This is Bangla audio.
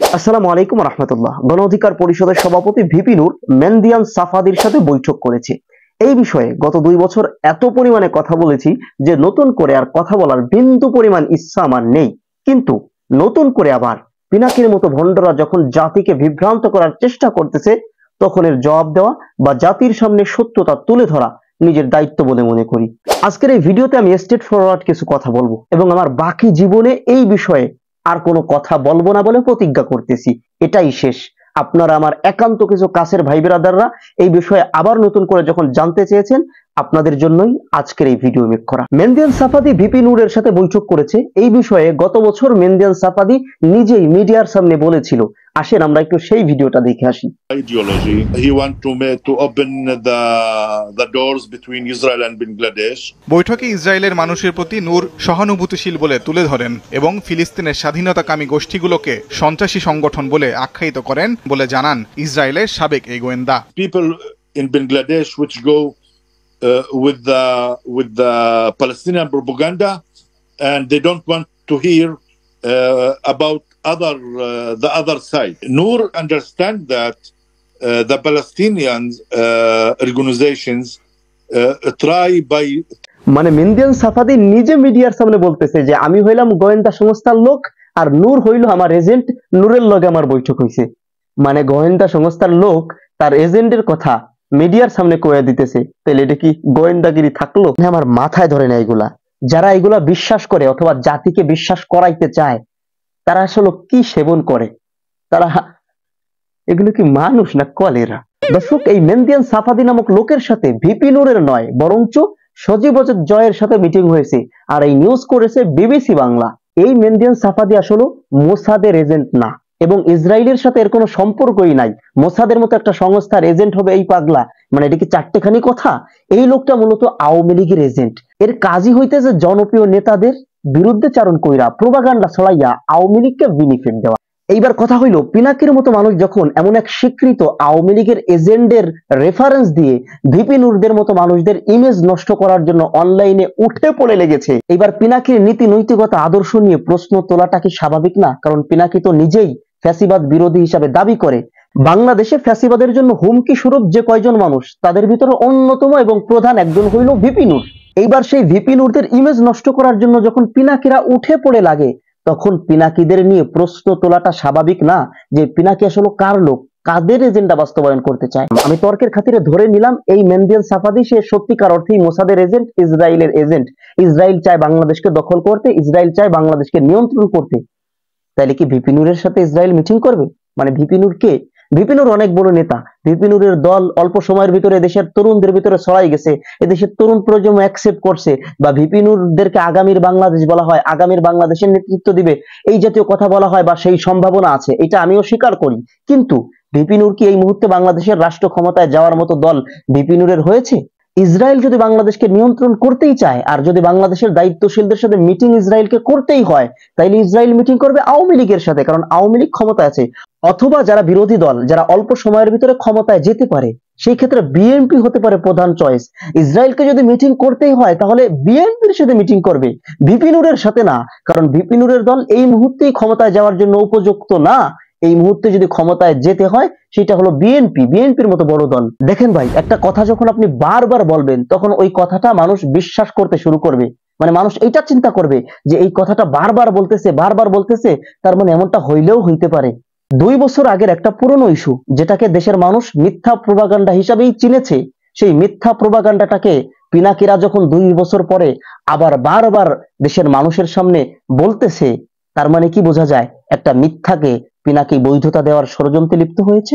আসসালামু আলাইকুম রহমতুল্লাহ। গণ অধিকার পরিষদের সভাপতি ভিপি নূর মেন্দিয়ান সাফাদির সাথে বৈঠক করেছে। এই বিষয়ে গত 2 বছর এত পরিমাণে কথা বলেছি যে নতুন করে আর কথা বলার বিন্দু পরিমাণ ইচ্ছা আমার নেই। কিন্তু নতুন করে আবার পিনাকির মতো ভণ্ডরা যখন জাতিকে বিভ্রান্ত করার চেষ্টা করতেছে, তখন এর জবাব দেওয়া বা জাতির সামনে সত্যতা তুলে ধরা নিজের দায়িত্ব বলে মনে করি। আজকের এই ভিডিওতে আমি স্ট্রেট ফরওয়ার্ড কিছু কথা বলবো এবং আমার বাকি জীবনে এই বিষয়ে আর কোনো কথা বলবো না বলে প্রতিজ্ঞা করতেছি। এটাই শেষ। আপনারা আমার একান্ত কিছু কাছের ভাই ব্রাদাররা এই বিষয়ে আবার নতুন করে যখন জানতে চেয়েছেন, আপনাদের জন্যই আজকের এই ভিডিও মেক করা। মেন্দিয়ান সাফাদি ভিপি নূরের সাথে বৈঠক করেছে। এই বিষয়ে গত বছর মেন্দিয়ান সাফাদি নিজেই মিডিয়ার সামনে বলেছিল। আসেন আমরা একটু সেই ভিডিওটা দেখে আসি। Ideology. He want to open the doors between Israel and Bangladesh. বৈঠকে ইসরায়েলের মানুষের প্রতি নূর সহানুভূতিশীল বলে তুলে ধরেন এবং ফিলিস্তিনের স্বাধীনতাকামী গোষ্ঠীগুলোকে সন্ত্রাসী সংগঠন বলে আখ্যায়িত করেন বলে জানান ইসরায়েলের সাবেক এই গোয়েন্দা। People in Bangladesh which go with the Palestinian propaganda, and they don't want to hear about the other side. Noor understand that the Palestinians organizations try by মানে মেন্দিয়ান সাফাদি নিজে মিডিয়ার সামনে বলতেছে যে আমি হইলাম গোয়েন্দা সংস্থার লোক আর নূর হইল আমার এজেন্ট, নূরের লগে আমার বৈঠক হইছে। মানে গোয়েন্দা সংস্থার লোক তার এজেন্টের কথা মিডিয়ার সামনে কইয়া দিতেছে। তাহলে এটা কি গোয়েন্দাগিরি থাকলো? আমার মাথায় ধরে না এগুলা। যারা এগুলা বিশ্বাস করে অথবা জাতিকে বিশ্বাস করাইতে চায়, তারা আসলে কি সেবন করে? তারা এগুলো কি মানুষ না কলেরা? দর্শক, এই মেন্দিয়ান সাফাদি নামক লোকের সাথে ভিপি নূরের নয় বরঞ্চ সজীব জয়ের সাথে মিটিং হয়েছে, আর এই নিউজ করেছে বিবিসি বাংলা। এই মেন্দিয়ান সাফাদি আসলে মোসাদের এজেন্ট না এবং ইসরায়েলের সাথে এর কোনো সম্পর্কই নাই। মোসাদের মতো একটা সংস্থার এজেন্ট হবে এই পাগলা? মানে এটা কি চারটেখানি কথা? এই লোকটা মূলত আওয়ামী লীগের এজেন্ট। এর কাজই হইতেছে জনপ্রিয় নেতাদের বিরুদ্ধে চারণ কইরা প্রোপাগান্ডা ছড়াইয়া আওয়ামী লীগকে বেনিফিট দেওয়া। এইবার কথা হইল, পিনাকির মতো মানুষ যখন এমন এক স্বীকৃত আওয়ামী লীগের এজেন্টের রেফারেন্স দিয়ে ভিপি নূরদের মতো মানুষদের ইমেজ নষ্ট করার জন্য অনলাইনে উঠে পড়ে লেগেছে, এবার পিনাকির নীতি নৈতিকতা আদর্শ নিয়ে প্রশ্ন তোলাটা কি স্বাভাবিক না? কারণ পিনাকি তো নিজেই ফ্যাসিবাদ বিরোধী হিসাবে দাবি করে। বাংলাদেশে ফ্যাসিবাদের জন্য হুমকি স্বরূপ যে কয়জন মানুষ, তাদের ভিতরে অন্যতম এবং প্রধান একজন হইল ভিপি নূর। এইবার সেই ভিপি নূরদের ইমেজ নষ্ট করার জন্য যখন পিনাকিরা উঠে পড়ে লাগে, তখন পিনাকিদের নিয়ে প্রশ্ন তোলাটা স্বাভাবিক না যে পিনাকি আসলে কার লোক, কাদের এজেন্ডা বাস্তবায়ন করতে চায়। আমি তর্কের খাতিরে ধরে নিলাম এই মেন্দিয়ান সাফাদি সে সত্যিকার অর্থেই মোসাদের এজেন্ট, ইসরায়েলের এজেন্ট। ইসরায়েল চায় বাংলাদেশকে দখল করতে, ইসরায়েল চায় বাংলাদেশকে নিয়ন্ত্রণ করতে। তাইলে কি ভিপি নূরের সাথে ইসরায়েল মিটিং করবে? মানে ভিপি নূর কে? ভিপি নূর অনেক বড় নেতা। ভিপি নূরের দল অল্প সময়ের ভিতরে দেশের তরুণদের ভিতরে ছড়াই গেছে, এদেশের তরুণ প্রজন্ম অ্যাকসেপ্ট করছে, বা ভিপি নূরদেরকে আগামীর বাংলাদেশ বলা হয়, আগামীর বাংলাদেশের নেতৃত্ব দিবে এই জাতীয় কথা বলা হয়, বা সেই সম্ভাবনা আছে, এটা আমিও স্বীকার করি। কিন্তু ভিপি নূর কি এই মুহূর্তে বাংলাদেশের রাষ্ট্র ক্ষমতায় যাওয়ার মতো দল ভিপি নূরের হয়েছে? ইসরায়েল যদি বাংলাদেশকে নিয়ন্ত্রণ করতেই চায়, আর যদি বাংলাদেশের দায়িত্বশীলদের সাথে মিটিং ইসরায়েলকে করতেই হয়, তাইলে ইসরায়েল মিটিং করবে আওয়ামী লীগের সাথে, কারণ আওয়ামী লীগ ক্ষমতায় আছে। অথবা যারা বিরোধী দল, যারা অল্প সময়ের ভিতরে ক্ষমতায় যেতে পারে, সেই ক্ষেত্রে বিএনপি হতে পারে প্রধান চয়েস। ইসরায়েলকে যদি মিটিং করতেই হয় তাহলে বিএনপির সাথে মিটিং করবে, ভিপি নূরের সাথে না। কারণ ভিপি নূরের দল এই মুহূর্তেই ক্ষমতায় যাওয়ার জন্য উপযুক্ত না। এই মুহূর্তে যদি ক্ষমতায় যেতে হয় সেটা হলো বিএনপি, বিএনপির মতো বড় দল। দেখেন ভাই, একটা কথা যখন আপনি বারবার বলবেন তখন ওই কথাটা মানুষ বিশ্বাস করতে শুরু করবে। মানে মানুষ এইটা চিন্তা করবে যে এই কথাটা বারবার বলতেছে, তার মানে এমনটা হইলেও হইতে পারে। 2 বছর আগের একটা পুরনো ইস্যু, যেটাকে দেশের মানুষ মিথ্যা প্রোপাগান্ডা হিসাবেই চিনেছে, সেই মিথ্যা প্রোপাগান্ডাটাকে পিনাকিরা যখন 2 বছর পরে আবার বারবার দেশের মানুষের সামনে বলতেছে, তার মানে কি বোঝা যায়? একটা মিথ্যাকে পিনাকি বৈধতা দেওয়ার ষড়যন্ত্রে লিপ্ত হয়েছে।